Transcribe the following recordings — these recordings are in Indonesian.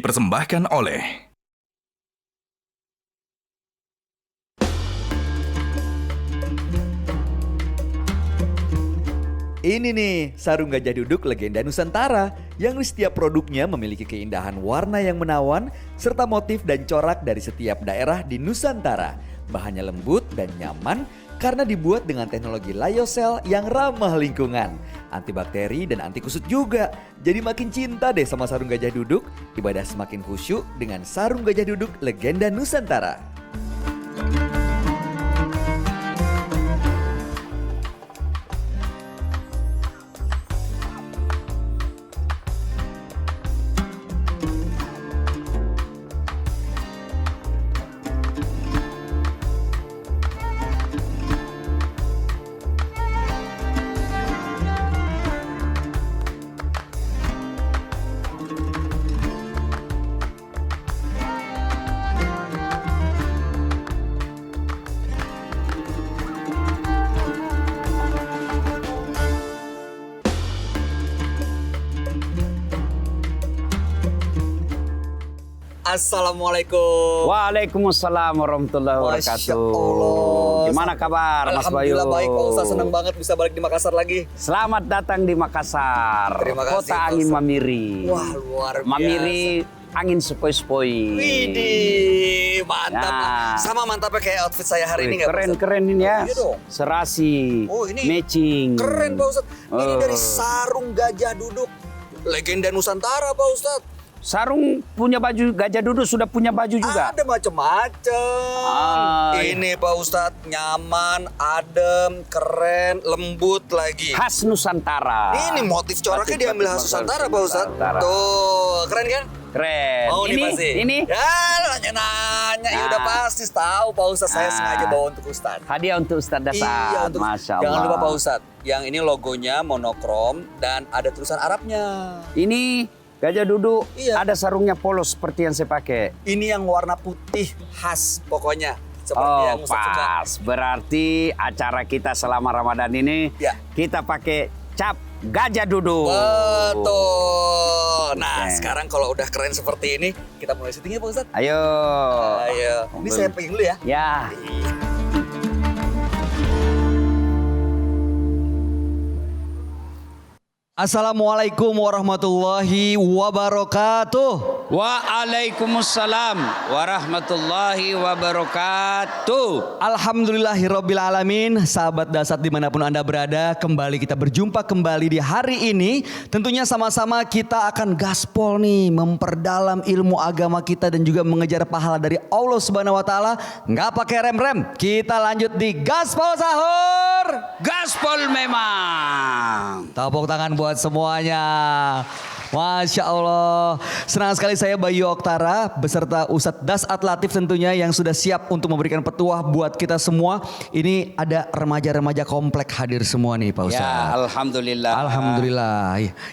dipersembahkan oleh Ini nih, sarung gajah duduk legenda Nusantara yang di setiap produknya memiliki keindahan warna yang menawan serta motif dan corak dari setiap daerah di Nusantara. Bahannya lembut dan nyaman karena dibuat dengan teknologi lyocell yang ramah lingkungan, antibakteri dan anti kusut juga. Jadi makin cinta deh sama sarung gajah duduk, ibadah semakin khusyuk dengan sarung gajah duduk legenda Nusantara. Assalamualaikum. Waalaikumsalam warahmatullahi Masya wabarakatuh. Allah. Gimana kabar Mas Bayu? Alhamdulillah baik Pak Ustaz, senang banget bisa balik di Makassar lagi. Selamat datang di Makassar. Terima kasih, Kota Pak angin Ustaz. Mamiri. Wah, luar biasa. Mamiri angin sepoi-sepoi. Widih, mantap. Nah. Sama mantapnya kayak outfit saya hari ini nggak Pak Ustaz? Keren-keren ini ya. Iya dong. Serasi, Oh, ini matching. Keren Pak Ustaz. Ini Oh. dari sarung gajah duduk legenda Nusantara Pak Ustaz. Sarung punya baju, gajah duduk sudah punya baju juga. Ada macam-macam. Ini Pak Ustadz nyaman, adem, keren, lembut lagi. Khas Nusantara. Ini motif coraknya Batik-batik diambil khas Nusantara Pak Ustadz. Nusantara. Tuh, keren kan? Keren. Oh, ini pasti. Ini Ya, nanya-nanya. Ya udah pasti tahu Pak Ustadz. Saya Nah. sengaja bawa untuk Ustadz. hadiah untuk Ustadz Dasar. Iya, untuk Masya Allah. Jangan lupa Pak Ustadz. Yang ini logonya monokrom dan ada tulisan Arabnya. Ini gajah duduk, Iya. ada sarungnya polos seperti yang saya pakai. Ini yang warna putih khas pokoknya. Seperti Oh yang Ustadz suka. pas, berarti acara kita selama Ramadan ini Ya. kita pakai cap gajah duduk. Betul. Nah, Oke. sekarang kalau udah keren seperti ini, kita mulai syutingnya Pak Ustadz. Ayo. Ayo. Ini saya pegang dulu ya. Ya. Assalamualaikum warahmatullahi wabarakatuh. Waalaikumsalam warahmatullahi wabarakatuh. Alhamdulillahirabbil alamin. Sahabat Dasar dimanapun Anda berada, kembali kita berjumpa kembali di hari ini. Tentunya sama-sama kita akan gaspol nih, memperdalam ilmu agama kita dan juga mengejar pahala dari Allah Subhanahu wa taala. Nggak pakai rem-rem. Kita lanjut di Gaspol Sahur. Gaspol memang. Tepuk tangan buat semuanya. Masya Allah. Senang sekali saya Bayu Oktara beserta Ustadz Dasat Latif tentunya yang sudah siap untuk memberikan petuah buat kita semua. Ini ada remaja-remaja komplek hadir semua nih Pak Ustadz. Ya, alhamdulillah. Alhamdulillah.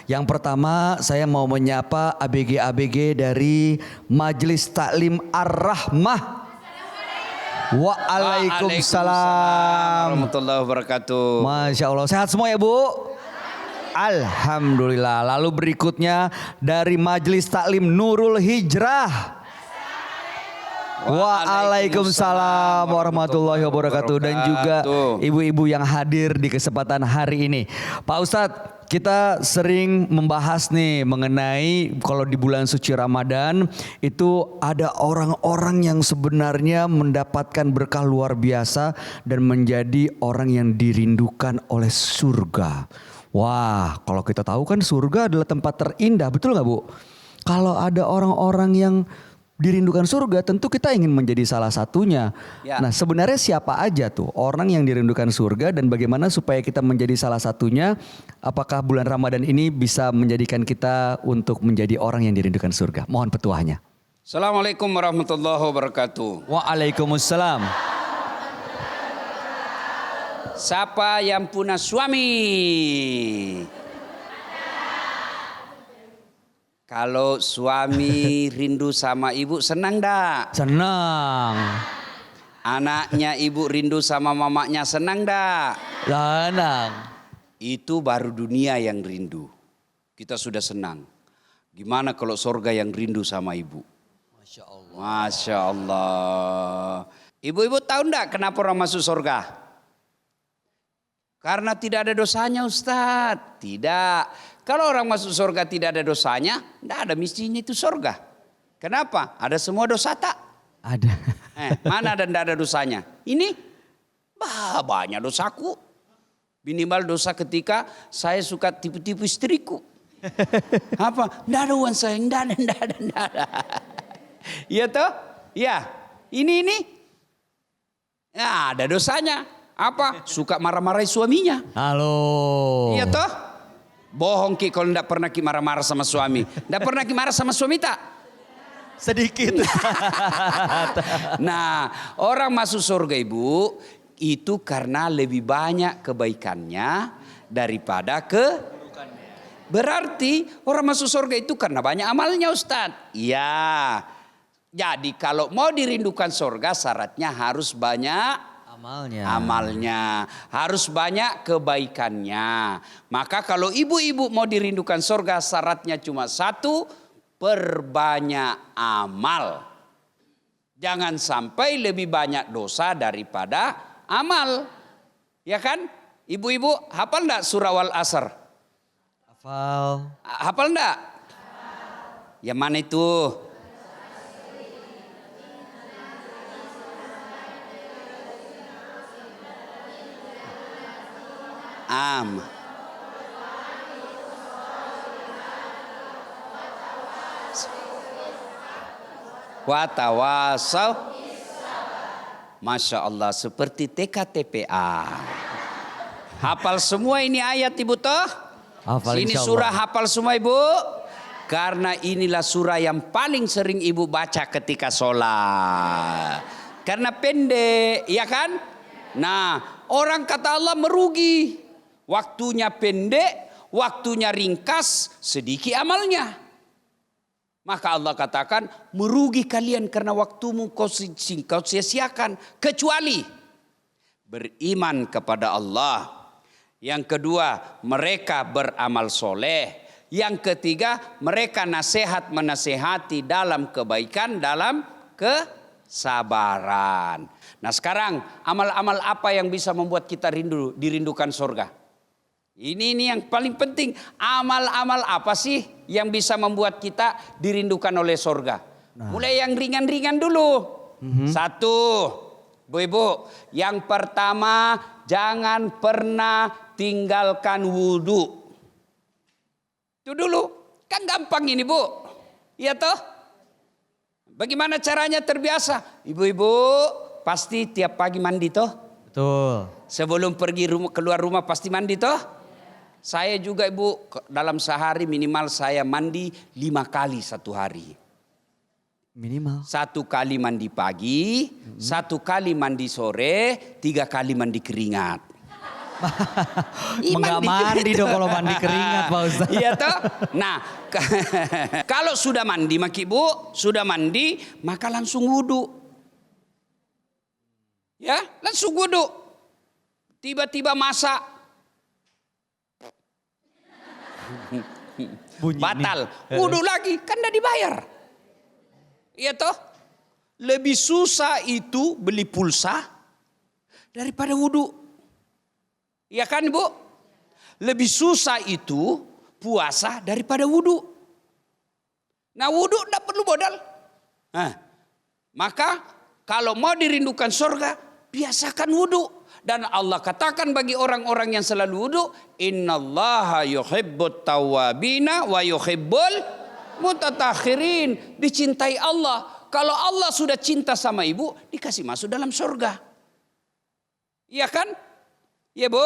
Yang pertama saya mau menyapa ABG-ABG dari Majelis Taklim Ar-Rahmah. Waalaikumsalam. warahmatullahi wabarakatuh. Masya Allah. Sehat semua ya Bu? Alhamdulillah. Lalu berikutnya dari Majelis Taklim Nurul Hijrah. Waalaikumsalam warahmatullahi wabarakatuh. Dan juga ibu-ibu yang hadir di kesempatan hari ini. Pak Ustadz, kita sering membahas nih mengenai kalau di bulan suci Ramadan itu ada orang-orang yang sebenarnya mendapatkan berkah luar biasa dan menjadi orang yang dirindukan oleh surga. Wah, kalau kita tahu kan surga adalah tempat terindah, betul nggak Bu? Kalau ada orang-orang yang dirindukan surga, tentu kita ingin menjadi salah satunya. Ya. Nah, sebenarnya siapa aja tuh orang yang dirindukan surga dan bagaimana supaya kita menjadi salah satunya? Apakah bulan Ramadan ini bisa menjadikan kita untuk menjadi orang yang dirindukan surga? Mohon petuahnya. Assalamualaikum warahmatullahi wabarakatuh. Waalaikumsalam. Siapa yang punya suami? Kalau suami rindu sama ibu senang dak? Senang. Anaknya ibu rindu sama mamanya senang dak? Senang. Itu baru dunia yang rindu. Kita sudah senang. Gimana kalau surga yang rindu sama ibu? Masya Allah. Masya Allah. Ibu-ibu tahu enggak kenapa orang masuk surga? Karena tidak ada dosanya Ustadz. Tidak. Kalau orang masuk surga tidak ada dosanya, enggak ada mestinya itu surga. Kenapa? Ada semua dosa tak? Ada. Mana ada enggak ada dosanya? Ini banyak dosaku. Minimal dosa ketika saya suka tipu-tipu istriku. Apa? Enggak ada uang saya, enggak ada. Iya toh? Ya. Ini. Ya, ada dosanya. Apa? Suka marah-marahi suaminya. Halo. Iya toh? Bohong Ki kalau enggak pernah Ki marah-marah sama suami. Enggak pernah Ki marah sama suami tak? Sedikit. Nah, orang masuk surga ibu itu karena lebih banyak kebaikannya daripada berarti orang masuk surga itu karena banyak amalnya Ustadz. Iya. Jadi kalau mau dirindukan surga syaratnya harus banyak amalnya. Harus banyak kebaikannya. Maka kalau ibu-ibu mau dirindukan surga syaratnya cuma satu, perbanyak amal. Jangan sampai lebih banyak dosa daripada amal. Ya kan? Ibu-ibu hafal enggak surah Wal Asr? Hafal enggak? Yang mana itu? Watawasau. Masya Allah seperti TKTPA. Hafal semua ini ayat ibu toh? Hafal, ini surah hafal semua ibu. Karena inilah surah yang paling sering ibu baca ketika sholat. Karena pendek, ya kan? Nah, orang kata Allah merugi. Waktunya pendek, waktunya ringkas, sedikit amalnya. Maka Allah katakan merugi kalian karena waktumu kau sia-siakan. Kecuali beriman kepada Allah. Yang kedua mereka beramal soleh. Yang ketiga mereka menasehati dalam kebaikan, dalam kesabaran. Nah sekarang amal-amal apa yang bisa membuat kita dirindukan surga? Ini yang paling penting. Amal-amal apa sih yang bisa membuat kita dirindukan oleh surga? Mulai yang ringan-ringan dulu. Satu, Bu-ibu, yang pertama jangan pernah tinggalkan wudhu. Itu dulu. Kan gampang ini Bu. Iya toh? Bagaimana caranya terbiasa? Ibu-ibu pasti tiap pagi mandi toh? Betul. Sebelum keluar rumah pasti mandi toh? Saya juga ibu dalam sehari minimal saya mandi 5 kali satu hari. Minimal. 1 kali mandi pagi, 1 kali mandi sore, 3 kali mandi keringat. Enggak mandi dong kalau mandi keringat Pak Ustaz. Iya toh? Nah, kalau sudah mandi maki Bu, sudah mandi maka langsung wudhu. Ya, langsung wudhu. Tiba-tiba masak. Batal. Wudhu lagi, kan udah dibayar. Iya toh? Lebih susah itu beli pulsa daripada wudhu. Iya kan Bu? Lebih susah itu puasa daripada wudhu. Nah wudhu tidak perlu modal. Nah, maka kalau mau dirindukan surga, biasakan wudhu. Dan Allah katakan bagi orang-orang yang selalu wudhu, innallaha yuhibbut tawwabina wa yuhibbul mutatahhirin. Dicintai Allah. Kalau Allah sudah cinta sama ibu, dikasih masuk dalam surga. Iya kan? Iya Bu?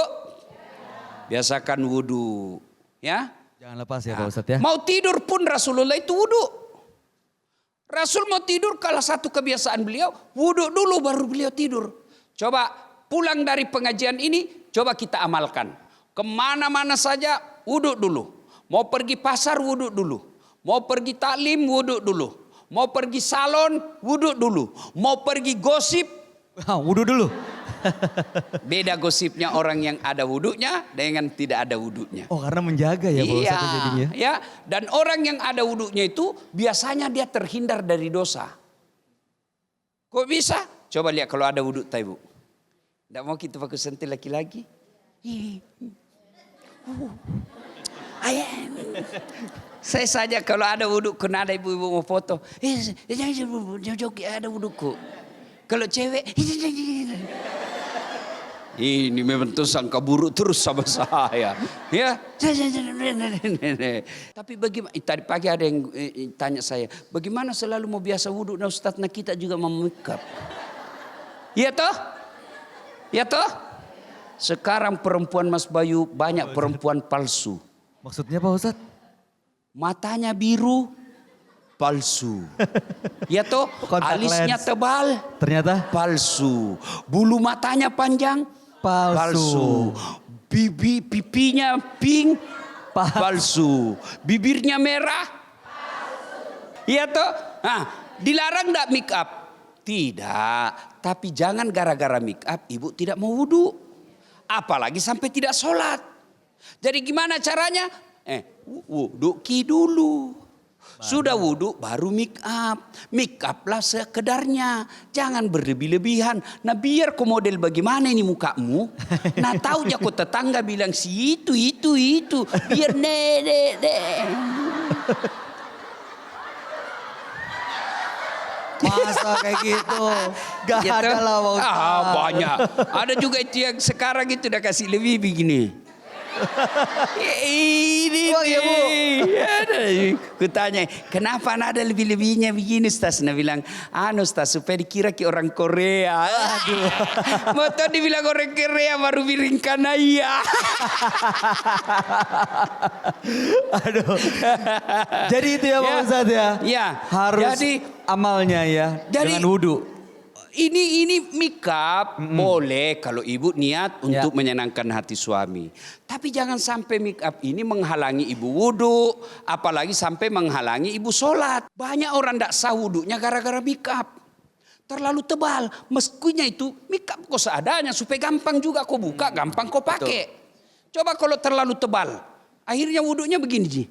Biasakan wudhu. Ya? Jangan lepas ya Pak Ustadz ya. Mau tidur pun Rasulullah itu wudhu. Rasul mau tidur kalau satu kebiasaan beliau, wudhu dulu baru beliau tidur. Coba pulang dari pengajian ini, coba kita amalkan. Kemana-mana saja wudhu dulu. Mau pergi pasar wudhu dulu. Mau pergi taklim wudhu dulu. Mau pergi salon wudhu dulu. Mau pergi gosip wudhu dulu. Beda gosipnya orang yang ada wudhunya dengan tidak ada wudhunya. Oh, karena menjaga ya Pak Ustadz jadinya. Ya, dan orang yang ada wudhunya itu biasanya dia terhindar dari dosa. Kok bisa? Coba lihat kalau ada wudhu ibu. Tidak mau kita pakai sentil laki-laki. Saya saja kalau ada wudhu, kena ada ibu-ibu mau foto. Jangan ada wudhuku. Kalau cewek, ini memang tuh sangka buruk terus sama saya. Ya. Tapi bagaimana? Tadi pagi ada yang tanya saya, bagaimana selalu mau biasa wudhu? Nah Ustaz, nah kita juga mau make up. Iya toh? Ya toh? Sekarang perempuan Mas Bayu banyak perempuan palsu. Maksudnya Pak Ustadz? Matanya biru, palsu. Ya toh? Kontak Alisnya lens. tebal, Ternyata palsu. Bulu matanya panjang, palsu. Pipinya pink, palsu. Bibirnya merah, iya toh? Nah, dilarang enggak make up? Tidak. Tapi jangan gara-gara make up ibu tidak mau wudhu. Apalagi sampai tidak sholat. Jadi gimana caranya? Wudhu dulu. Sudah wudhu baru make up. Make up lah sekedarnya. Jangan berlebih-lebihan. Nah biar kau model bagaimana ini mukamu. Nah tahu ya kau tetangga bilang si itu. Biar masa kayak gitu? Gak gitu. ada lah Pak Ustadz. Banyak. Ada juga itu yang sekarang itu udah kasih lebih begini. Ini ya Bu. Ku tanya, kenapa ada lebih-lebihnya begini Ustaz? Nah bilang, Ustaz supaya dikira ke orang Korea. Aduh. Mau tahu dibilang orang Korea baru biringkan ayah. Aduh. Jadi itu ya Pak Ustadz ya? Ya. Harus Jadi, amalnya ya dengan wudhu. Ini make up boleh kalau ibu niat untuk menyenangkan hati suami. Tapi jangan sampai make up ini menghalangi ibu wudhu. Apalagi sampai menghalangi ibu sholat. Banyak orang tidak sah wudhunya gara-gara make up. Terlalu tebal. Mestinya itu make up kok seadanya. Supaya gampang juga kau buka, gampang kau pakai. Coba kalau terlalu tebal. Akhirnya wudhunya begini Ji.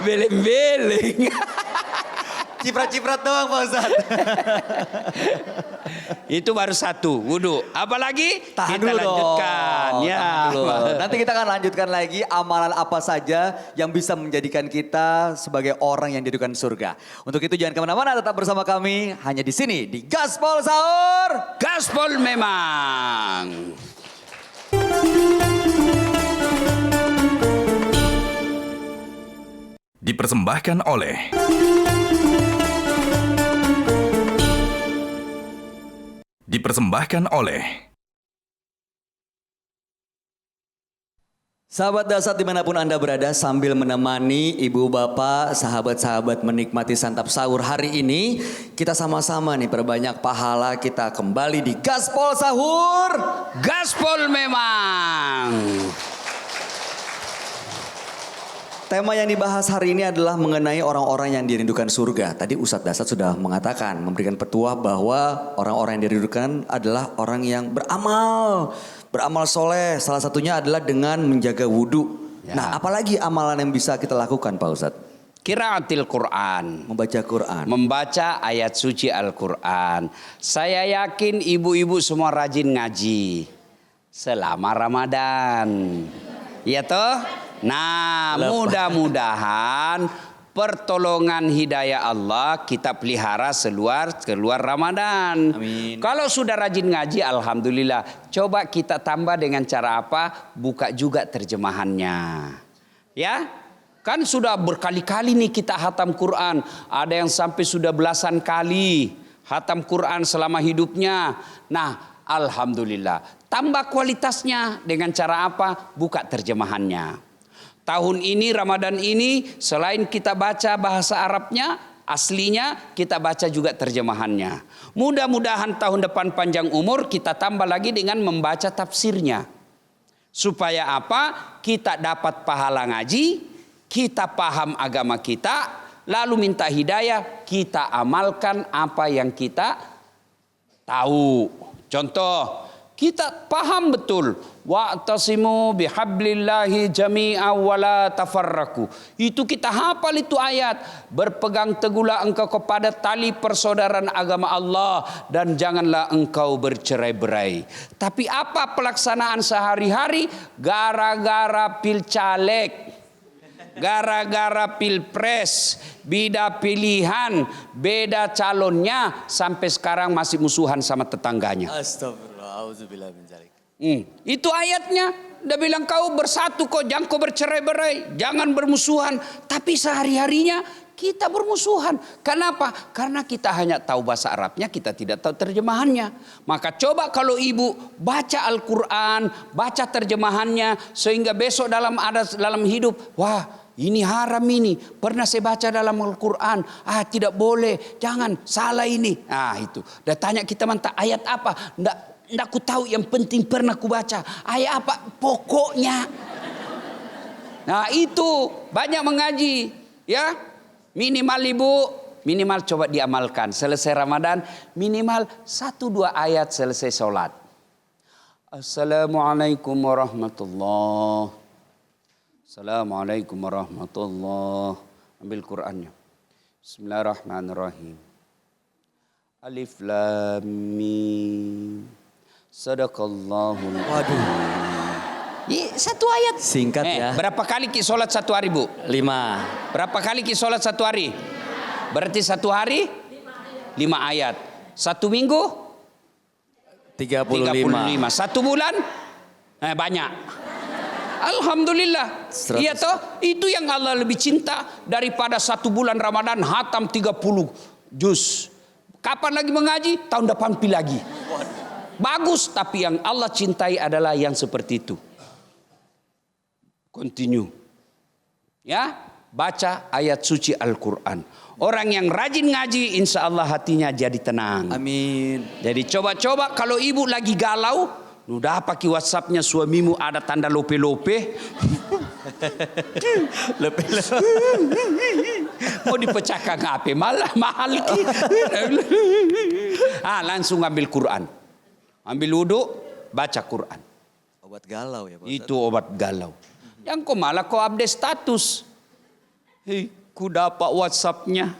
Beleng-beleng. Ciprat-ciprat doang Pak Ustadz. Itu baru satu wudhu. Apalagi Tahan kita dulu lanjutkan. dong. Ya. Tahan dulu. Nanti kita akan lanjutkan lagi amalan apa saja yang bisa menjadikan kita sebagai orang yang didudukan surga. Untuk itu jangan kemana-mana, tetap bersama kami hanya di sini di Gaspol Sahur. Gaspol memang. Dipersembahkan oleh Sahabat Dasar dimanapun Anda berada, sambil menemani ibu bapak, sahabat-sahabat menikmati santap sahur hari ini, kita sama-sama nih perbanyak pahala, kita kembali di Gaspol Sahur. Gaspol memang. Tema yang dibahas hari ini adalah mengenai orang-orang yang dirindukan surga. Tadi Ustadz Dasar sudah mengatakan, memberikan petua bahwa orang-orang yang dirindukan adalah orang yang beramal soleh. Salah satunya adalah dengan menjaga wudhu. Ya. Nah, apalagi amalan yang bisa kita lakukan Pak Ustadz? Qiraatil Quran. Membaca Quran. Membaca ayat suci Al-Quran. Saya yakin ibu-ibu semua rajin ngaji selama Ramadan. Ya toh? Nah, mudah-mudahan pertolongan hidayah Allah kita pelihara keluar Ramadan. Amin. Kalau sudah rajin ngaji, alhamdulillah. Coba kita tambah dengan cara apa? Buka juga terjemahannya. Ya, kan sudah berkali-kali nih kita hatam Quran. Ada yang sampai sudah belasan kali hatam Quran selama hidupnya. Nah, alhamdulillah. Tambah kualitasnya dengan cara apa? Buka terjemahannya. Tahun ini, Ramadan ini, selain kita baca bahasa Arabnya, aslinya, kita baca juga terjemahannya. Mudah-mudahan tahun depan panjang umur, kita tambah lagi dengan membaca tafsirnya. Supaya apa? Kita dapat pahala ngaji, kita paham agama kita, lalu minta hidayah, kita amalkan apa yang kita tahu. Contoh, kita paham betul, wa'tasimu bihablillahi jami'a wa la tafarraku. Itu kita hafal itu ayat. Berpegang teguhlah engkau kepada tali persaudaraan agama Allah dan janganlah engkau bercerai-berai. Tapi apa pelaksanaan sehari-hari? Gara-gara pilcaleg, gara-gara pilpres, beda pilihan, beda calonnya, sampai sekarang masih musuhan sama tetangganya. Astagfirullah, auzubillah min dzalik. Itu ayatnya. Dia bilang kau bersatu kok, jangan kau bercerai-berai, jangan bermusuhan. Tapi sehari-harinya kita bermusuhan. Kenapa? Karena kita hanya tahu bahasa Arabnya, kita tidak tahu terjemahannya. Maka coba kalau ibu baca Al-Quran, baca terjemahannya, sehingga besok dalam hidup, wah ini haram ini, pernah saya baca dalam Al-Quran, tidak boleh, jangan, salah ini. Itu. Dia tanya kita mantap ayat apa? Nggak ku tahu, yang penting pernah ku baca. Ayat apa? Pokoknya. Nah itu banyak mengaji, ya. Minimal ibu, minimal coba diamalkan. Selesai Ramadan, minimal 1-2 ayat selesai sholat. Assalamualaikum warahmatullahi. Assalamualaikum warahmatullahi. Ambil Qurannya. Bismillahirrahmanirrahim. Alif lam mim. Sadaqallahul. Waduh. Satu ayat. Singkat ya. Berapa kali ki sholat satu hari, Bu? 5. Berapa kali ki sholat satu hari? Berarti satu hari 5 ayat. 1 minggu 35. 1 bulan banyak. Alhamdulillah. 100. Iya toh, itu yang Allah lebih cinta daripada 1 bulan Ramadan hatam 30 juz. Kapan lagi mengaji? Tahun depan pi lagi. Bagus, tapi yang Allah cintai adalah yang seperti itu. Continue. Ya, baca ayat suci Al-Quran. Orang yang rajin ngaji, insya Allah hatinya jadi tenang. Amin. Jadi coba-coba kalau ibu lagi galau, udah pakai WhatsAppnya suamimu ada tanda lope-lope. Mau dipecahkan HP mahal ki. Langsung ambil Quran. Ambil wudhu, baca Quran. Obat galau ya Pak Ustadz. Itu obat galau. Yang kau malah kau update status. Ku dapat WhatsAppnya.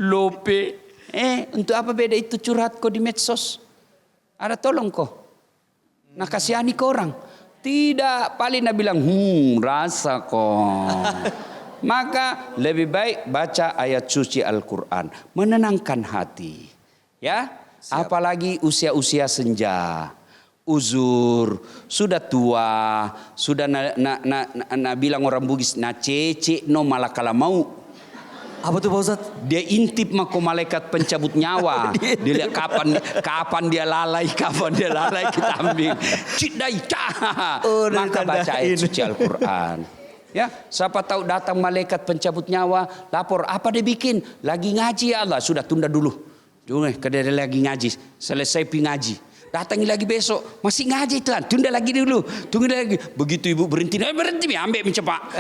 Lope. Untuk apa beda itu curhat kau di medsos? Ada tolong kau. Nah kasihani ke orang. Tidak, paling nak bilang, rasa kau. Maka lebih baik baca ayat suci Al-Quran. Menenangkan hati. Ya. Siap. Apalagi usia-usia senja, uzur, sudah tua, sudah bilang orang Bugis, cece no malah kala mau. Apa tuh Pak Ustadz? Dia intip mako malaikat pencabut nyawa. Dia lihat kapan dia lalai, kita ambil. Cidai maka baca ayat suci Al-Quran. Ya, siapa tahu datang malaikat pencabut nyawa, lapor apa dia bikin? Lagi ngaji ya Allah, sudah tunda dulu. Dia lagi ngaji, selesai pi ngaji. Datangi lagi besok, masih ngaji Tuhan, tunda lagi dulu, tunggu lagi. Begitu ibu berhenti ambil mencepak.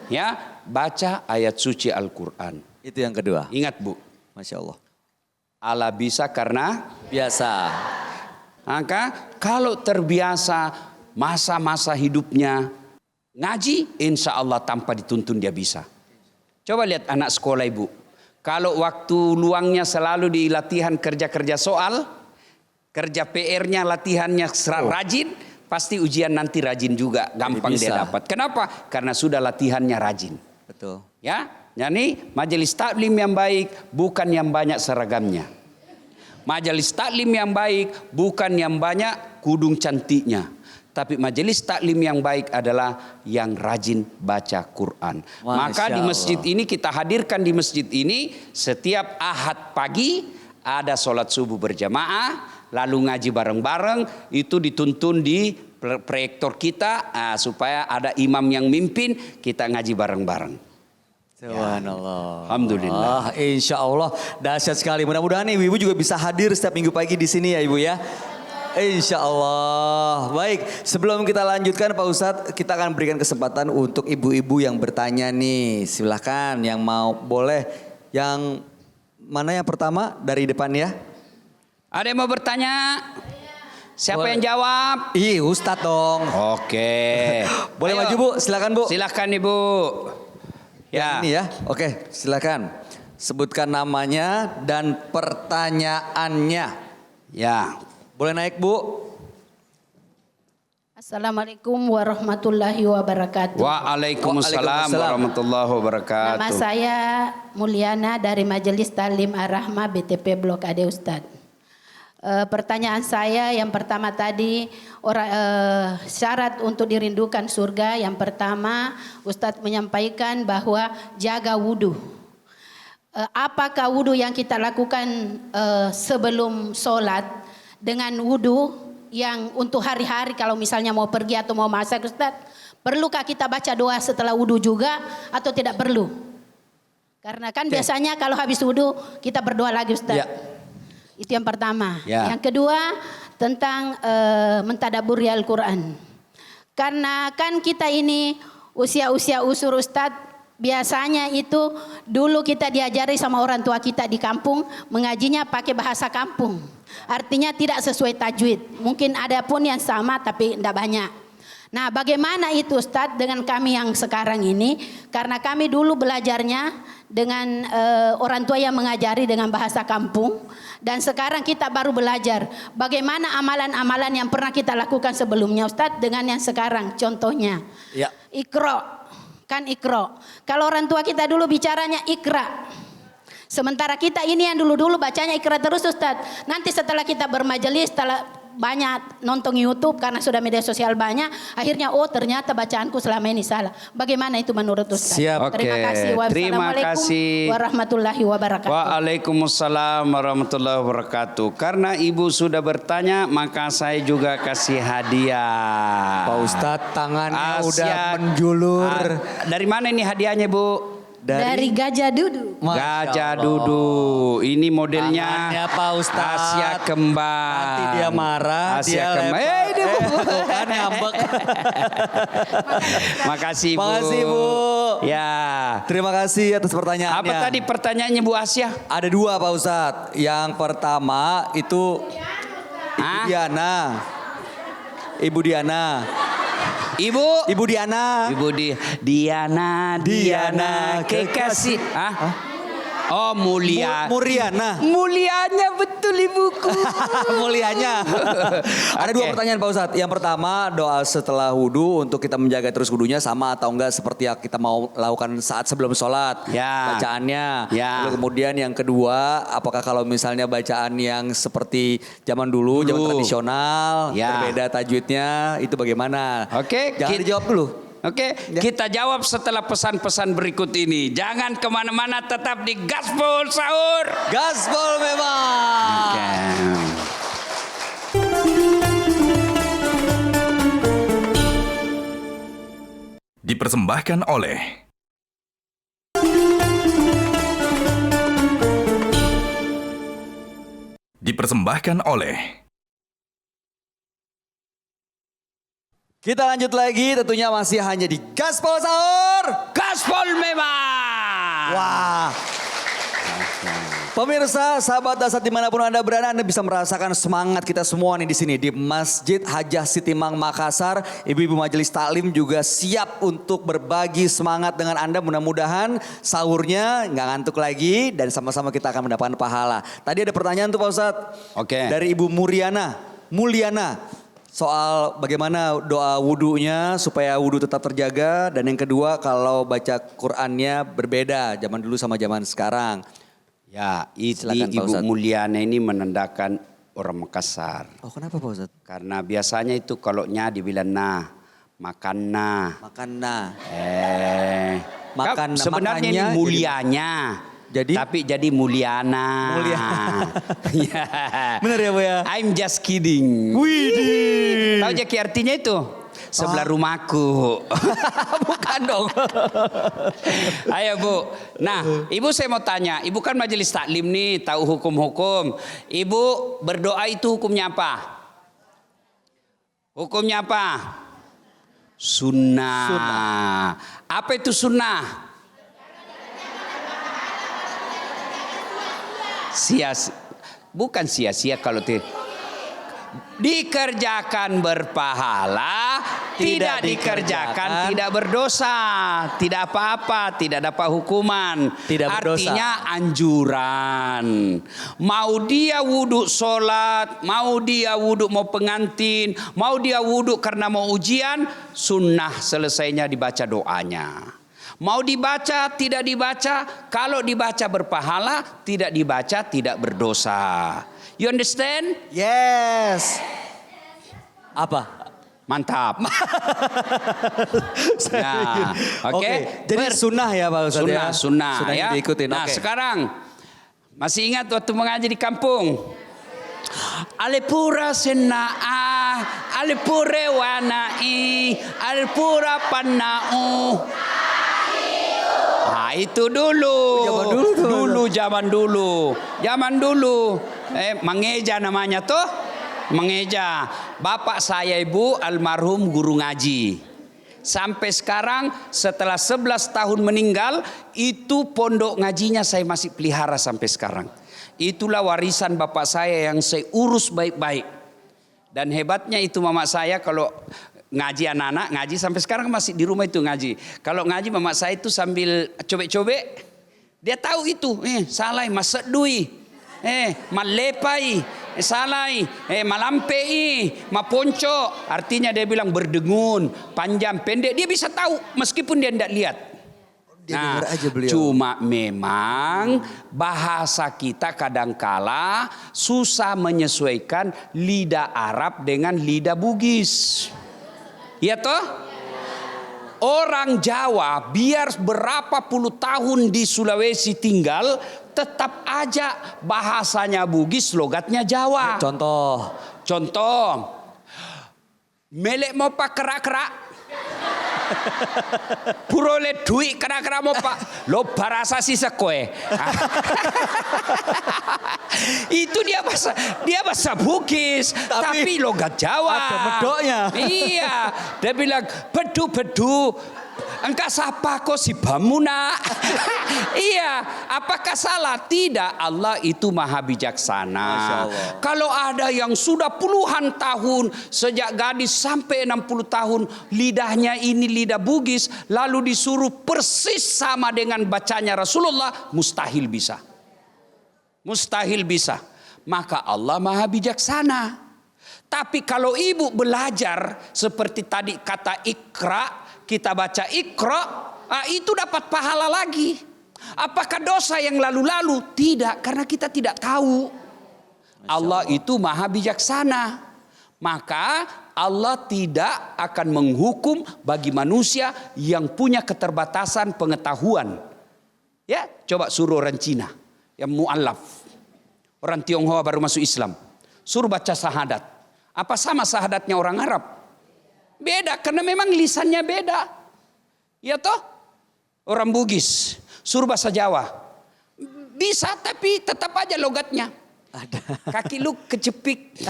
Ya, baca ayat suci Al-Quran. Itu yang kedua. Ingat Bu, Masya Allah. Allah bisa karena Biasa. maka kalau terbiasa masa-masa hidupnya ngaji, insya Allah tanpa dituntun dia bisa. Coba lihat anak sekolah ibu. Kalau waktu luangnya selalu di latihan kerja-kerja soal, kerja PR-nya, latihannya rajin, pasti ujian nanti rajin juga, gampang dia dapat. Kenapa? Karena sudah latihannya rajin. Betul. Ya, jadi majelis taklim yang baik bukan yang banyak seragamnya. Majelis taklim yang baik bukan yang banyak kudung cantiknya. Tapi majelis taklim yang baik adalah yang rajin baca Quran. Maka di masjid ini kita hadirkan di masjid ini setiap Ahad pagi ada sholat subuh berjamaah, lalu ngaji bareng-bareng. Itu dituntun di proyektor kita supaya ada imam yang mimpin, kita ngaji bareng-bareng. Subhanallah. Alhamdulillah. Insya Allah dahsyat sekali. Mudah-mudahan ibu-ibu juga bisa hadir setiap minggu pagi di sini ya ibu ya. Insya Allah. Baik, sebelum kita lanjutkan Pak Ustadz, kita akan berikan kesempatan untuk ibu-ibu yang bertanya nih. Silahkan yang mau, boleh. Yang mana yang pertama dari depan ya? Ada yang mau bertanya? Siapa Boleh. yang jawab? Ih, Ustadz dong. Oke. Boleh Ayo. maju Bu, silakan Bu. Silakan Ibu. Ya. Ini ya, oke silakan. Sebutkan namanya dan pertanyaannya. Ya. Boleh naik Bu. Assalamualaikum warahmatullahi wabarakatuh. Waalaikumsalam Waalaikumsalam. warahmatullahi wabarakatuh. Nama saya Mulyana dari Majelis Talim Ar-Rahmah BTP Blok AD Ustadz. Pertanyaan saya yang pertama tadi, syarat untuk dirindukan surga yang pertama Ustadz menyampaikan bahwa jaga wudhu. Apakah wudhu yang kita lakukan sebelum sholat dengan wudhu yang untuk hari-hari kalau misalnya mau pergi atau mau masak Ustadz, perlukah kita baca doa setelah wudhu juga atau tidak perlu? Karena kan biasanya kalau habis wudhu kita berdoa lagi Ustadz. Ya. Itu yang pertama. Ya. Yang kedua tentang mentadaburi Al-Quran. Karena kan kita ini usia-usia usur Ustadz, biasanya itu dulu kita diajari sama orang tua kita di kampung mengajinya pakai bahasa kampung. Artinya tidak sesuai tajwid. Mungkin ada pun yang sama tapi tidak banyak. Nah bagaimana itu Ustadz dengan kami yang sekarang ini. Karena kami dulu belajarnya dengan orang tua yang mengajari dengan bahasa kampung. Dan sekarang kita baru belajar bagaimana amalan-amalan yang pernah kita lakukan sebelumnya Ustadz dengan yang sekarang. Contohnya Ya. Iqra, kan Iqra. Kalau orang tua kita dulu bicaranya Iqra. Sementara kita ini yang dulu-dulu bacanya Iqra terus Ustadz. Nanti setelah kita bermajelis, setelah banyak nonton YouTube karena sudah media sosial banyak, akhirnya oh ternyata bacaanku selama ini salah. Bagaimana itu menurut Ustaz? Siap. Terima Oke, kasih. terima Wassalamualaikum kasih. warahmatullahi wabarakatuh. Waalaikumsalam warahmatullahi wabarakatuh. Karena ibu sudah bertanya, maka saya juga kasih hadiah. Pak Ustadz tangannya Asia- udah menjulur. Dari mana ini hadiahnya Bu? Dari Gajah Dudu. Masya Gajah Allah. Dudu. Ini modelnya Tangannya Pak Ustadz. Asia kembar. Nanti dia marah, Asia dia kembar. lempar. Ini Bu. Tuh kan ngambek. Makasih Bu. Makasih, Bu. Ya. Terima kasih atas pertanyaannya. Apa tadi pertanyaannya Bu Asia? Ada dua Pak Ustadz. Yang pertama itu Hah? Ibu Diana. Ibu? Ibu Diana. Ibu Diana kekasih. Hah? Oh mulia. Muriana. Mulianya betul ibuku. Mulianya. Ada dua Oke. pertanyaan Pak Ustadz. Yang pertama doa setelah wudhu untuk kita menjaga terus wudhunya sama atau enggak seperti yang kita mau lakukan saat sebelum sholat. Ya. Bacaannya. Ya. Lalu kemudian yang kedua apakah kalau misalnya bacaan yang seperti zaman dulu, zaman tradisional. Ya. Berbeda tajwidnya itu bagaimana? Oke, Jangan dijawab dulu. Oke, kita jawab setelah pesan-pesan berikut ini. Jangan kemana-mana, tetap di Gaspol Sahur. Gaspol memang. Oke. Dipersembahkan oleh Kita lanjut lagi tentunya masih hanya di Gaspol Sahur. Gaspol memang. Wah. Pemirsa, sahabat dasar dimanapun Anda berada, Anda bisa merasakan semangat kita semua nih di sini di Masjid Hajah Sitimang Makassar. Ibu-ibu majelis taklim juga siap untuk berbagi semangat dengan Anda. Mudah-mudahan sahurnya nggak ngantuk lagi dan sama-sama kita akan mendapatkan pahala. Tadi ada pertanyaan tuh Pak Ustadz. Oke. Dari Ibu Mulyana. Soal bagaimana doa wudhunya supaya wudhu tetap terjaga. Dan yang kedua kalau baca Qur'annya berbeda zaman dulu sama zaman sekarang. Ya, Silakan, Pak Ibu Ustadz. Mulyana ini menandakan orang Makassar. Oh kenapa Pak Ustadz? Karena biasanya itu kalau nya dibilang nah, makan nah. Makan nah. Makan Makan- sebenarnya makannya ini mulianya. Tapi jadi Mulyana. Ya. Bener ya Bu ya? I'm just kidding. Widih. Tahu Jaki artinya itu? Sebelah rumahku. Bukan dong. Ayo Bu. Nah, Ibu saya mau tanya. Ibu kan majelis taklim nih, tahu hukum-hukum. Ibu berdoa itu hukumnya apa? Hukumnya apa? Sunnah. Apa itu sunnah? Bukan sia-sia kalau dikerjakan berpahala, tidak dikerjakan tidak berdosa, tidak apa-apa, tidak dapat hukuman. Tidak berdosa. Artinya anjuran. Mau dia wudhu sholat, mau dia wudhu mau pengantin, mau dia wudhu karena mau ujian, sunnah selesainya dibaca doanya. Mau dibaca, tidak dibaca, kalau dibaca berpahala, tidak dibaca tidak berdosa. You understand? Yes. Apa? Mantap. Ya, oke. Jadi sunnah ya Pak Ustadz ya? Sunnah ya. Diikutin. Nah Oke. sekarang, masih ingat waktu mengaji di kampung? Alipura senaa, alipure wanai, alipura panau. Nah itu dulu. Zaman dulu. Mengeja namanya tuh. Mengeja. Bapak saya ibu almarhum guru ngaji. Sampai sekarang setelah 11 tahun meninggal, itu pondok ngajinya saya masih pelihara sampai sekarang. Itulah warisan bapak saya yang saya urus baik-baik. Dan hebatnya itu mama saya kalau ngaji anak-anak, ngaji sampai sekarang masih di rumah itu ngaji. Kalau ngaji mama saya itu sambil cobek-cobek, dia tahu itu. Salai masedui, malepai, salai, malampei, maponco. Artinya dia bilang berdengun, panjang, pendek. Dia bisa tahu meskipun dia tidak lihat. Dia dengar aja beliau. Cuma memang bahasa kita kadangkala susah menyesuaikan lidah Arab dengan lidah Bugis. Ya toh? Orang Jawa biar berapa puluh tahun di Sulawesi tinggal, tetap aja bahasanya Bugis, logatnya Jawa. Contoh. Melek mau pak kerak-kerak. Purole duit kerak-kerak mau pak. Lo barasa sisa koe. Itu dia bahasa Bugis, tapi logat Jawa. Ada medoknya. Iya, dia bilang bedu. Engkau siapa kok si Bamuna? Iya, apakah salah? Tidak, Allah itu maha bijaksana. Kalau ada yang sudah puluhan tahun, sejak gadis sampai 60 tahun, lidahnya ini lidah Bugis, lalu disuruh persis sama dengan bacanya Rasulullah, mustahil bisa. Maka Allah maha bijaksana. Tapi kalau ibu belajar seperti tadi kata ikra, kita baca ikra, itu dapat pahala lagi. Apakah dosa yang lalu-lalu? Tidak, karena kita tidak tahu. Allah itu maha bijaksana. Maka Allah tidak akan menghukum bagi manusia yang punya keterbatasan pengetahuan. Ya, coba suruh orang Cina yang mu'allaf. Orang Tionghoa baru masuk Islam. Suruh baca syahadat. Apa sama syahadatnya orang Arab? Beda, karena memang lisannya beda. Ya toh? Orang Bugis suruh bahasa Jawa. Bisa, tapi tetap aja logatnya. Kaki lu kecepik.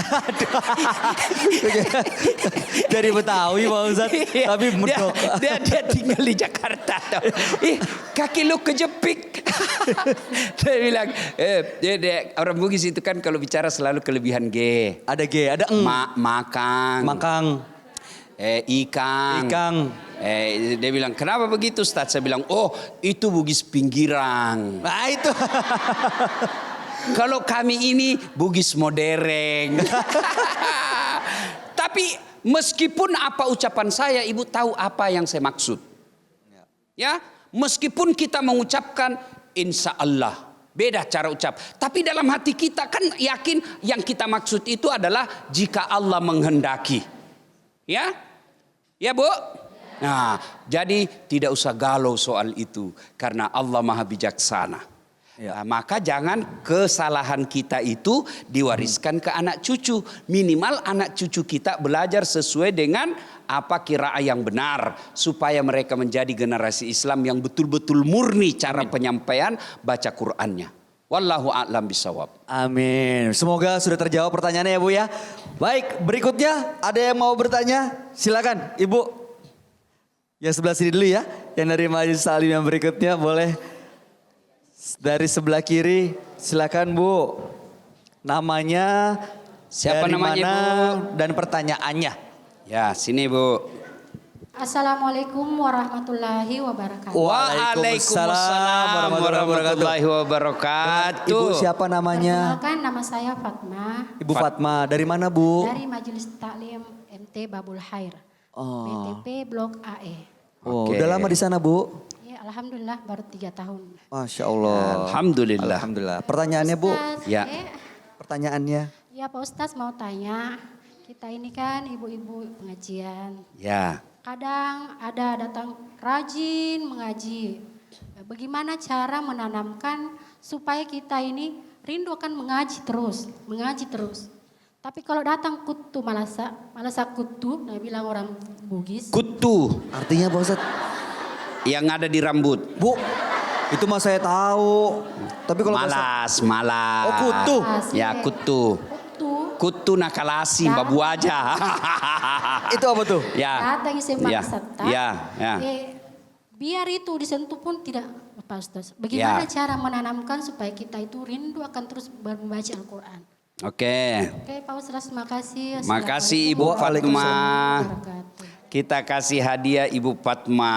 Dari Betawi Pak Ustadz. Tapi medok. Dia tinggal di Jakarta. Kaki lu kejepik. Dia bilang, orang Bugis itu kan kalau bicara selalu kelebihan G. Ada G, ada eng. Makang. Ikang. Dia bilang, kenapa begitu Ustaz? Saya bilang, oh itu Bugis pinggiran. Nah itu. Kalau kami ini Bugis modern. Tapi meskipun apa ucapan saya, ibu tahu apa yang saya maksud. Ya, meskipun kita mengucapkan insya Allah, beda cara ucap. Tapi dalam hati kita kan yakin yang kita maksud itu adalah jika Allah menghendaki. Ya, ya Bu. Nah, jadi tidak usah galau soal itu karena Allah maha bijaksana. Nah, maka jangan kesalahan kita itu diwariskan ke anak cucu. Minimal anak cucu kita belajar sesuai dengan apa qiraah yang benar. Supaya mereka menjadi generasi Islam yang betul-betul murni cara penyampaian baca Qur'annya. Wallahu a'lam bisawab. Amin. Semoga sudah terjawab pertanyaannya ya Bu ya. Baik, berikutnya ada yang mau bertanya? Silakan Ibu. Yang sebelah sini dulu ya. Yang dari Majelis Taklim yang berikutnya boleh. Dari sebelah kiri silakan Bu. Namanya, Siapa dari namanya, mana, Bu? dan pertanyaannya. Ya, sini Bu. Assalamualaikum warahmatullahi wabarakatuh. Waalaikumsalam warahmatullahi wabarakatuh. Ibu siapa namanya? Perkenalkan, nama saya Fatma Ibu Fatma. Dari mana Bu? dari Majelis Taklim MT Babul Khair. BTP Blok AE. Oh, Oke. udah lama di sana Bu? Ya, alhamdulillah baru 3 tahun. Masya Allah. Alhamdulillah. Alhamdulillah. Pertanyaannya Bu? Ustaz, Ya. Pertanyaannya. Ya Pak Ustadz mau tanya, kita ini kan ibu-ibu pengajian. Ya. Kadang ada datang rajin mengaji. Bagaimana cara menanamkan supaya kita ini rindu akan mengaji terus. Tapi kalau datang kutu malasa kutu, nah bilang orang Bugis. Kutu Artinya Pak Ustadz? yang ada di rambut. Bu, itu mah saya tahu. Tapi kalau Malas. Oh, kutu. Ya, kutu. Kutu nakalasi, babu aja. Itu apa tuh? Ya. Datang sembah Ya. peserta. Ya, ya. Biar itu disentuh pun tidak Pak Ustaz. Bagaimana Ya. cara menanamkan supaya kita itu rindu akan terus membaca Al-Quran. Oke. Oke Pak Ustaz, makasih. Makasih Ibu Assalamualaikum Fatma. warahmatullahi wabarakatuh. Kita kasih hadiah Ibu Fatma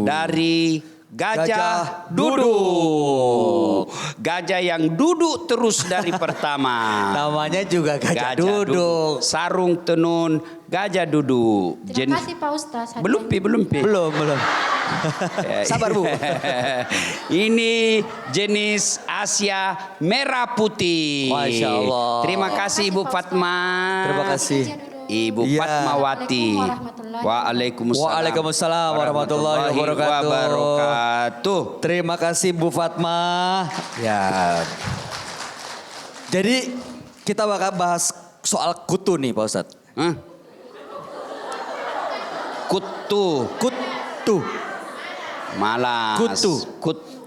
dari Gajah Duduk. Gajah yang duduk terus dari pertama. Namanya juga gajah duduk. Sarung tenun gajah duduk. Terima kasih Pak Ustaz. Belum pi. Belum. Sabar Bu. Ini jenis Asia merah putih. Masya Allah. Terima kasih Ibu Fatma. Terima kasih. Ibu Iya. Fatmawati. Waalaikumsalam warahmatullahi wabarakatuh. Terima kasih Bu Fatma. Ya. Jadi kita bakal bahas soal kutu nih Pak Ustadz. Hah? Kutu. Kutu. Malas. Kutu.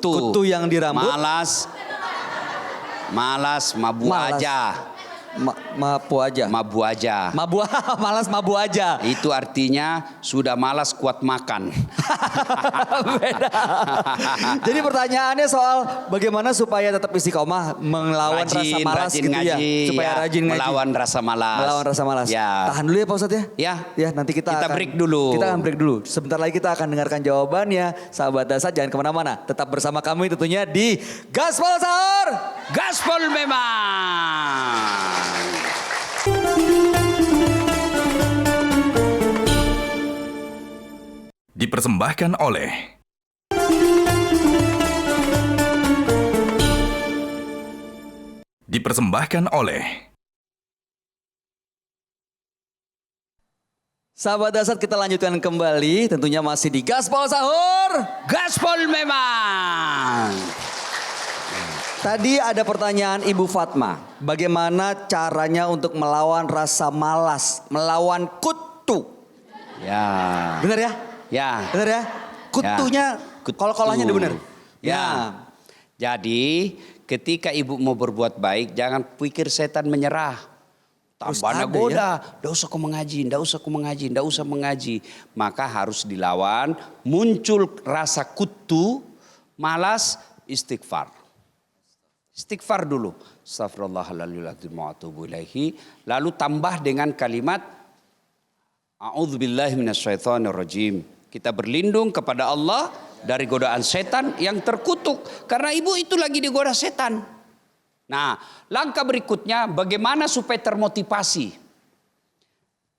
Kutu yang di rambut. Malas mabu Malas. aja. Mabu aja. Mabu aja. Malas mabu aja. Itu artinya sudah malas kuat makan. Beda. Jadi pertanyaannya soal bagaimana supaya tetap istiqomah melawan rasa malas gitu ya. Supaya rajin ngaji. Melawan rasa malas. Melawan rasa malas. Ya. Tahan dulu ya Pak Ustadz ya. Ya. Ya nanti kita akan break dulu. Kita akan break dulu. Sebentar lagi kita akan dengarkan jawabannya. Sahabat Dasar jangan kemana-mana. Tetap bersama kami tentunya di Gaspol Sahur. Gaspol memang. Dipersembahkan oleh Sahabat Dasar kita lanjutkan kembali. Tentunya masih di Gaspol Sahur. Gaspol memang. Tadi ada pertanyaan Ibu Fatma. Bagaimana caranya untuk melawan rasa malas, melawan kutu? Ya. Benar ya? Ya. Benar ya? Kutunya, Kutu. kol-kolanya udah benar. Ya. Jadi ketika ibu mau berbuat baik, jangan pikir setan menyerah. Tambahnya ada goda, ndak usah aku mengaji. Maka harus dilawan, muncul rasa kutu, malas, istighfar. Istighfar dulu. Astagfirullahaladzim wa atubu ilaihi. Lalu tambah dengan kalimat a'udzubillahi minasyaitonirrajim. Kita berlindung kepada Allah dari godaan setan yang terkutuk. Karena ibu itu lagi digoda setan. Nah, langkah berikutnya bagaimana supaya termotivasi?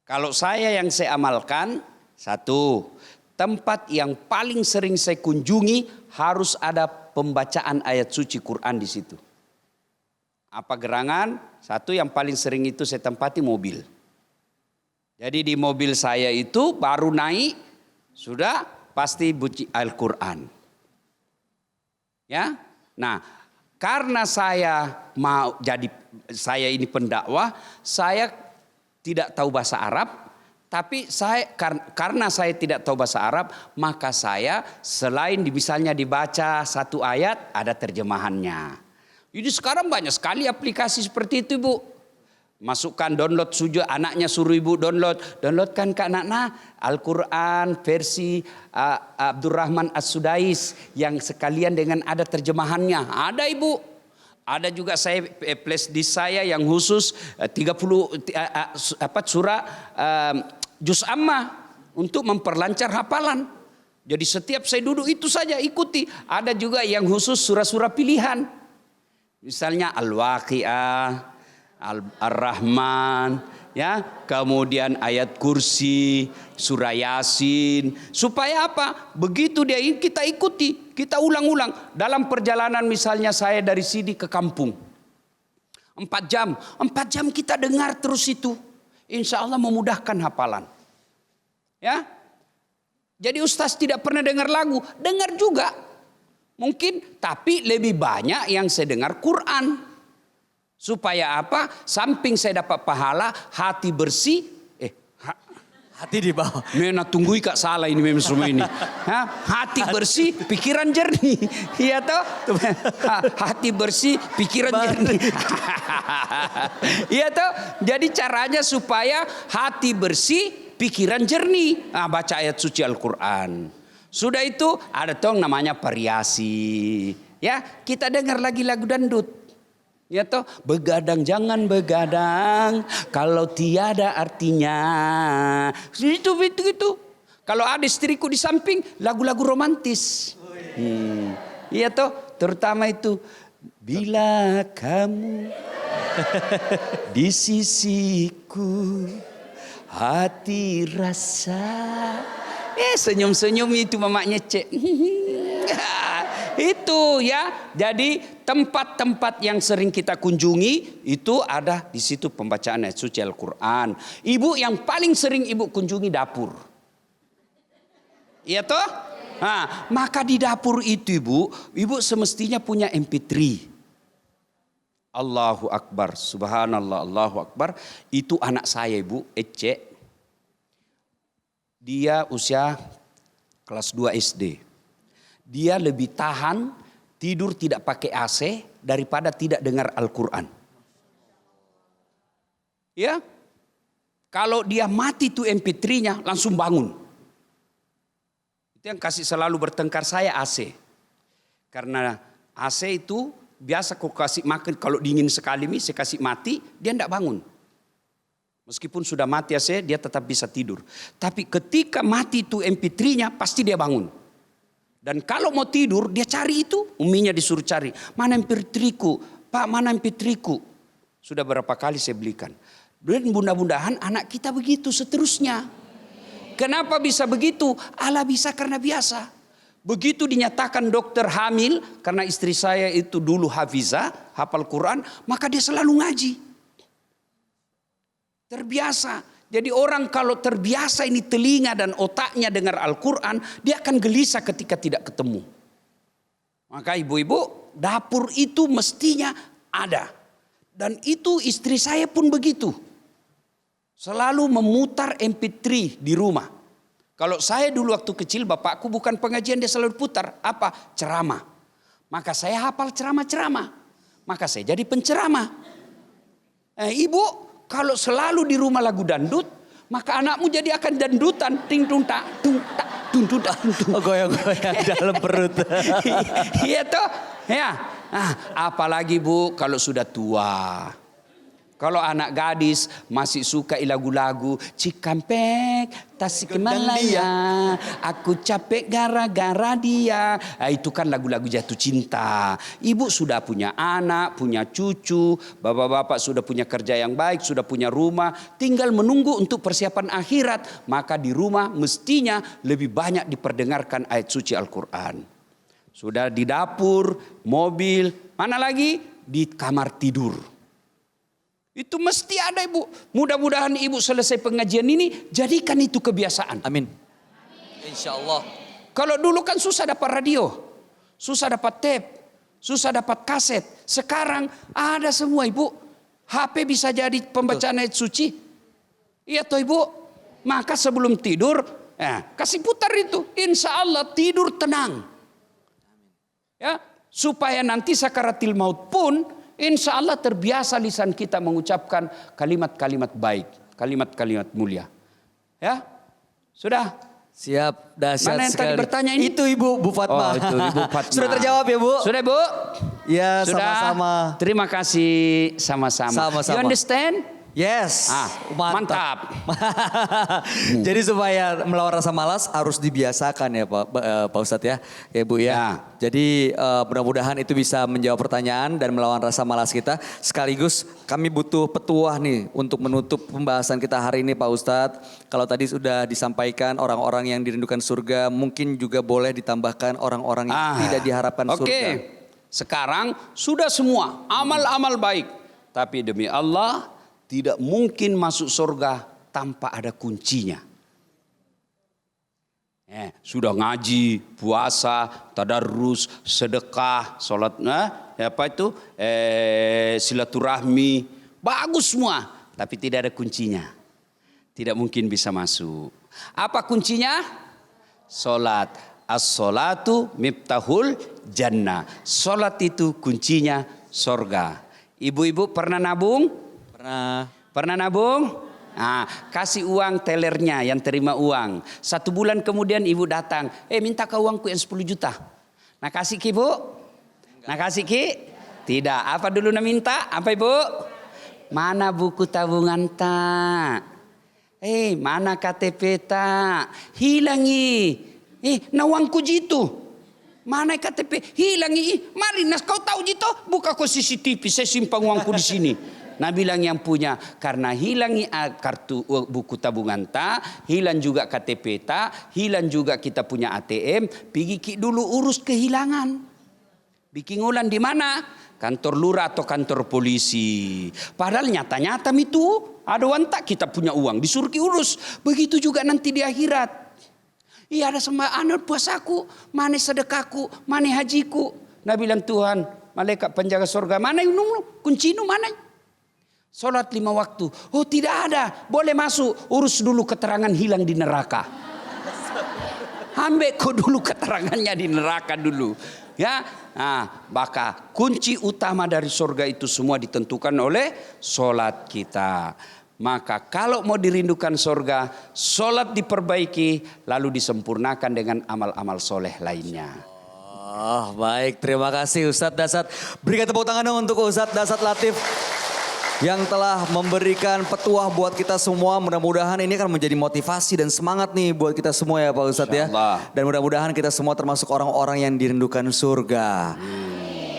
Kalau yang saya amalkan, satu, tempat yang paling sering saya kunjungi harus ada pembacaan ayat suci Quran di situ. Apa gerangan? Satu yang paling sering itu saya tempati mobil. Jadi di mobil saya itu baru naik, sudah pasti bunyi Al-Quran. Ya, nah karena saya ini pendakwah, saya tidak tahu bahasa Arab, tapi karena saya tidak tahu bahasa Arab, maka saya selain misalnya dibaca satu ayat ada terjemahannya. Jadi sekarang banyak sekali aplikasi seperti itu Bu. Masukkan download sujud, anaknya suruh ibu downloadkan ke anak-anak Al-Quran versi Abdurrahman As-Sudais yang sekalian dengan ada terjemahannya. Ada ibu. Ada juga saya flash disk saya yang khusus 30 surah juz amma untuk memperlancar hafalan. Jadi setiap saya duduk itu saja ikuti. Ada juga yang khusus surah-surah pilihan. Misalnya Al-Waqi'ah, Ar-Rahman, ya, kemudian ayat kursi, surah Yasin, supaya apa? Begitu dia kita ikuti, kita ulang-ulang. Dalam perjalanan misalnya saya dari sini ke kampung, 4 jam kita dengar terus itu, insya Allah memudahkan hafalan. Ya, jadi ustaz tidak pernah dengar lagu, dengar juga, mungkin, tapi lebih banyak yang saya dengar Quran. Supaya apa? Samping saya dapat pahala, hati bersih. Hati di bawah. Mena tunggui kak salah ini memang semua ini. Hati bersih, pikiran jernih. Iya toh? Hati bersih, pikiran jernih. Iya toh? Jadi caranya supaya hati bersih, pikiran jernih. Baca ayat suci Al-Quran. Sudah itu ada toh namanya variasi. Ya, kita dengar lagi lagu dangdut. Ya toh, begadang jangan begadang kalau tiada artinya. Itu. Kalau ada istriku di samping, lagu-lagu romantis. Iya toh, terutama itu. Bila kamu di sisiku, hati rasa. Senyum-senyum itu mamaknya cek. Itu ya. Jadi tempat-tempat yang sering kita kunjungi itu ada di situ pembacaan ayat suci Al-Quran. Ibu yang paling sering ibu kunjungi dapur. Iya toh? Nah, maka di dapur itu ibu semestinya punya MP3. Allahu Akbar, subhanallah, Allahu Akbar. Itu anak saya ibu, Ece. Dia usia kelas 2 SD. Dia lebih tahan tidur tidak pakai AC daripada tidak dengar Al-Quran. Ya, kalau dia mati tuh MP3-nya langsung bangun. Itu yang kasih selalu bertengkar saya AC. Karena AC itu biasa kau kasih makan, kalau dingin sekali saya kasih mati, dia tidak bangun. Meskipun sudah mati AC, dia tetap bisa tidur. Tapi ketika mati itu MP3-nya pasti dia bangun. Dan kalau mau tidur dia cari itu, uminya disuruh cari. Mana MP3-ku? Pak, mana MP3-ku? Sudah berapa kali saya belikan. Dan mudah-mudahan anak kita begitu seterusnya. Kenapa bisa begitu? Allah bisa karena biasa. Begitu dinyatakan dokter hamil, karena istri saya itu dulu hafizah, hafal Quran, maka dia selalu ngaji. Terbiasa. Jadi orang kalau terbiasa ini telinga dan otaknya dengar Al-Quran, dia akan gelisah ketika tidak ketemu. Maka ibu-ibu, dapur itu mestinya ada. Dan itu istri saya pun begitu. Selalu memutar MP3 di rumah. Kalau saya dulu waktu kecil, bapakku bukan pengajian, dia selalu putar. Apa? Ceramah. Maka saya hafal ceramah-ceramah. Maka saya jadi penceramah. Ibu, kalau selalu di rumah lagu dandut, maka anakmu jadi akan dandutan. Ting tung tak tung tak tung tung tak tung. Goyang-goyang dalam perut. Iya toh? Ya. Apalagi Bu kalau sudah tua. Kalau anak gadis masih suka lagu-lagu Cikampek, Tasikmalaya, aku capek gara-gara dia. Itu kan lagu-lagu jatuh cinta. Ibu sudah punya anak, punya cucu, bapak-bapak sudah punya kerja yang baik, sudah punya rumah, tinggal menunggu untuk persiapan akhirat. Maka di rumah mestinya lebih banyak diperdengarkan ayat suci Al-Quran. Sudah di dapur, mobil, mana lagi? Di kamar tidur. Itu mesti ada ibu. Mudah-mudahan ibu selesai pengajian ini jadikan itu kebiasaan. Amin. Insya Allah. Kalau dulu kan susah dapat radio, susah dapat tape, susah dapat kaset. Sekarang ada semua ibu. HP bisa jadi pembacaan ayat suci. Iya toh ibu. Maka sebelum tidur, kasih putar itu. Insya Allah tidur tenang. Ya, Supaya nanti sakaratil maut pun insya Allah terbiasa lisan kita mengucapkan kalimat-kalimat baik, kalimat-kalimat mulia. Ya, sudah. Siap, dahsyat Mana yang sekali. tadi bertanya ini? Itu Ibu, Bu Fatma. Oh, itu Ibu Fatma. Sudah terjawab ya Bu? Sudah Bu? Ya, Sudah. sama-sama. Terima kasih sama-sama. Sama-sama. You understand? Yes. Mantap. Jadi supaya melawan rasa malas harus dibiasakan ya Pak Ustadz ya. Ya Bu ya. Ya. Jadi mudah-mudahan itu bisa menjawab pertanyaan dan melawan rasa malas kita. Sekaligus kami butuh petuah nih untuk menutup pembahasan kita hari ini Pak Ustadz. Kalau tadi sudah disampaikan orang-orang yang dirindukan surga, mungkin juga boleh ditambahkan orang-orang yang tidak diharapkan surga. Oke. Sekarang sudah semua amal-amal baik. Tapi demi Allah tidak mungkin masuk surga tanpa ada kuncinya. Sudah ngaji, puasa, tadarrus, sedekah, sholat, silaturahmi, bagus semua. Tapi tidak ada kuncinya. Tidak mungkin bisa masuk. Apa kuncinya? Sholat. As-sholatu miftahul jannah. Sholat itu kuncinya surga. Ibu-ibu pernah nabung? Pernah nabung? Nah, kasih uang tellernya yang terima uang. 1 bulan kemudian ibu datang. Minta ke uangku yang 10 juta. Nah kasih ki bu? Nah kasih ki? Tidak. Apa dulu nak minta? Apa ibu? Mana buku tabungan tak? Mana KTP tak? Hilangi. Na uangku jitu. Mana KTP? Hilangi. Mari nas kau tahu jitu? Buka ko CCTV. Saya simpan uangku di sini. Nah bilang yang punya, karena hilangi kartu buku tabungan tak, hilang juga KTP tak, hilang juga kita punya ATM, pergi dulu urus kehilangan. Bikin ulang di mana? Kantor lurah atau kantor polisi. Padahal nyata-nyata itu ada uang tak, kita punya uang, disuruh urus. Begitu juga nanti di akhirat. Iya ada sama anak puasaku, mana sedekahku, mana hajiku. Nah bilang Tuhan, malaikat penjaga surga, mana kunci mana? Sholat 5 waktu. Oh tidak ada. Boleh masuk. Urus dulu keterangan hilang di neraka. Ambil kau dulu keterangannya di neraka dulu. Ya. Nah, maka kunci utama dari surga itu semua ditentukan oleh sholat kita. Maka kalau mau dirindukan surga, sholat diperbaiki. Lalu disempurnakan dengan amal-amal soleh lainnya. Oh baik, terima kasih Ustadz Dasat. Berikan tepuk tangan dong untuk Ustadz Dasat Latif yang telah memberikan petuah buat kita semua. Mudah-mudahan ini akan menjadi motivasi dan semangat nih buat kita semua ya Pak Ustadz ya. Dan mudah-mudahan kita semua termasuk orang-orang yang dirindukan surga.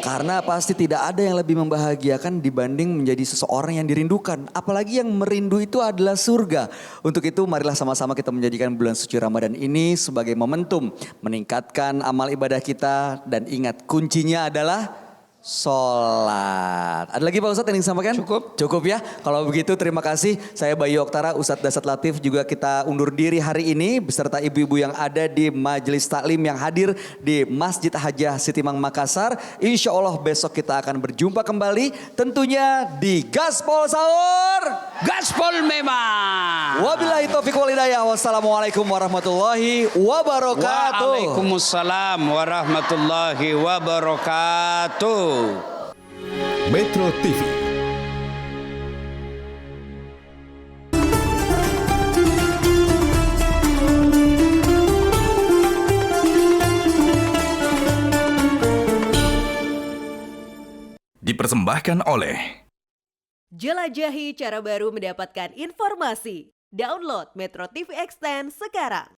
Karena pasti tidak ada yang lebih membahagiakan dibanding menjadi seseorang yang dirindukan. Apalagi yang merindu itu adalah surga. Untuk itu marilah sama-sama kita menjadikan bulan suci Ramadan ini sebagai momentum meningkatkan amal ibadah kita. Dan ingat kuncinya adalah sholat. Ada lagi Pak Ustadz yang ingin disampaikan? Cukup ya. Kalau begitu terima kasih. Saya Bayu Oktara, Ustadz Dasat Latif juga kita undur diri hari ini beserta ibu-ibu yang ada di majelis taklim yang hadir di Masjid Hajah Sitimang Makassar. Insya Allah besok kita akan berjumpa kembali tentunya di Gaspol Sahur. Gaspol memang. Wabillahi taufiq wal hidayah. Wassalamualaikum warahmatullahi wabarakatuh. Waalaikumsalam warahmatullahi wabarakatuh. Metro TV. Dipersembahkan oleh Jelajahi cara baru mendapatkan informasi. Download Metro TV Extend sekarang.